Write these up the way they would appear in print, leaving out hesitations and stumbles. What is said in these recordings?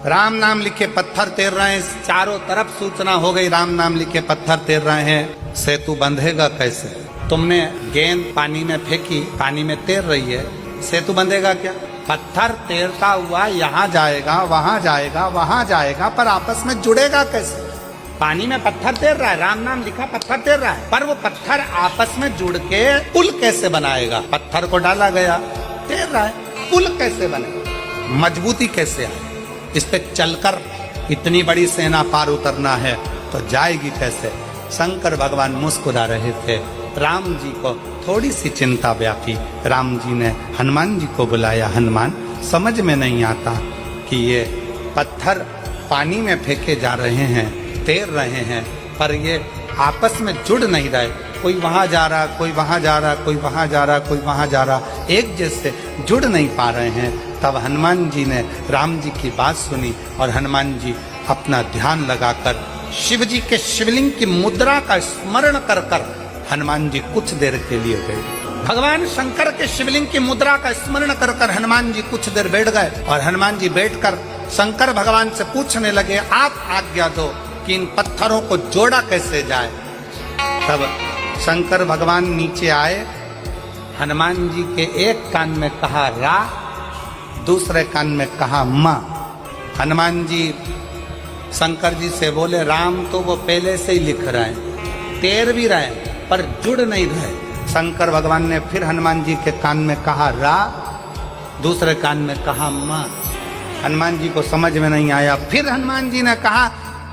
राम नाम लिखे पत्थर तैर रहे हैं, चारों तरफ सूचना हो गई राम नाम लिखे पत्थर तैर रहे हैं। सेतु बंधेगा कैसे? तुमने गेंद पानी में फेंकी, पानी में तैर रही है, सेतु बंधेगा क्या? पत्थर तैरता हुआ यहाँ जाएगा, वहां जाएगा, वहां जाएगा, पर आपस में जुड़ेगा कैसे? पानी में पत्थर तैर रहा है, राम नाम लिखा पत्थर तैर रहा है, पर वो पत्थर आपस में जुड़ के पुल कैसे बनाएगा? पत्थर को डाला गया, तैर रहा है, पुल कैसे बनेगा? मजबूती कैसे आए? इस पे चलकर इतनी बड़ी सेना पार उतरना है तो जाएगी कैसे? शंकर भगवान मुस्कुरा रहे थे। राम जी को थोड़ी सी चिंता व्यापी। राम जी ने हनुमान जी को बुलाया। हनुमान, समझ में नहीं आता कि ये पत्थर पानी में फेंके जा रहे हैं, तैर रहे हैं, पर ये आपस में जुड़ नहीं रहे। कोई वहां जा रहा, कोई वहां जा रहा, कोई वहां जा रहा, कोई वहां जा रहा, एक जैसे जुड़ नहीं पा रहे हैं। तब हनुमान जी ने राम जी की बात सुनी और हनुमान जी अपना ध्यान लगाकर शिव जी के शिवलिंग की मुद्रा का स्मरण कर कर हनुमान जी कुछ देर के लिए गए। भगवान शंकर के शिवलिंग की मुद्रा का स्मरण कर कर हनुमान जी कुछ देर बैठ गए और हनुमान जी बैठकर शंकर भगवान से पूछने लगे, आप आज्ञा दो कि इन पत्थरों को जोड़ा कैसे जाए। तब शंकर भगवान नीचे आए, हनुमान जी के एक कान में कहा रा, दूसरे कान में कहा माँ। हनुमान जी शंकर जी से बोले, राम तो वो पहले से ही लिख रहे हैं, तैर भी रहे हैं, पर जुड़ नहीं रहे। शंकर भगवान ने फिर हनुमान जी के कान में कहा रा, दूसरे कान में कहा माँ। हनुमान जी को समझ में नहीं आया। फिर हनुमान जी ने कहा,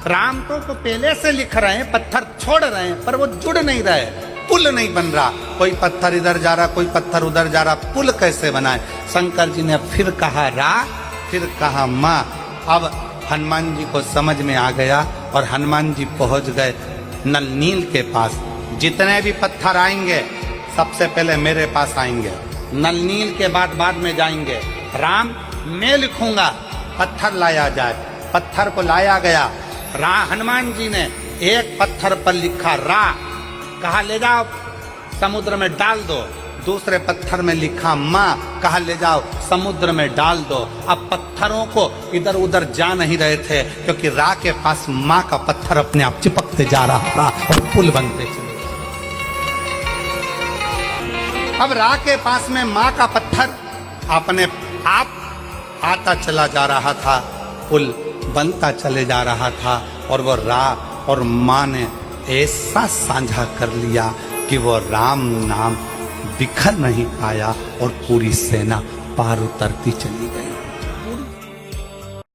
राम तो पहले से लिख रहे हैं, पत्थर छोड़ रहे हैं, पर वो जुड़ नहीं रहे, पुल नहीं बन रहा। कोई पत्थर इधर जा रहा, कोई पत्थर उधर जा रहा, पुल कैसे बनाए? शंकर जी ने फिर कहा रा, फिर कहा माँ। अब हनुमान जी को समझ में आ गया और हनुमान जी पहुंच गए नल नील के पास। जितने भी पत्थर आएंगे सबसे पहले मेरे पास आएंगे, नल नील के बाद में जाएंगे। राम मैं लिखूंगा, पत्थर लाया जाए। पत्थर को लाया गया। हनुमान जी ने एक पत्थर पर लिखा रा, कहा ले जाओ समुद्र में डाल दो। दूसरे पत्थर में लिखा माँ, कहा ले जाओ समुद्र में डाल दो। अब पत्थरों को इधर उधर जा नहीं रहे थे, क्योंकि रा के पास माँ का पत्थर अपने आप चिपकते जा रहा था और पुल बनते चले। अब रा के पास में माँ का पत्थर अपने आप आता चला जा रहा था, पुल बनता चले जा रहा था। और वो रा और माँ ने ऐसा साझा कर लिया कि वो राम नाम बिखर नहीं पाया और पूरी सेना पार उतरती चली गई।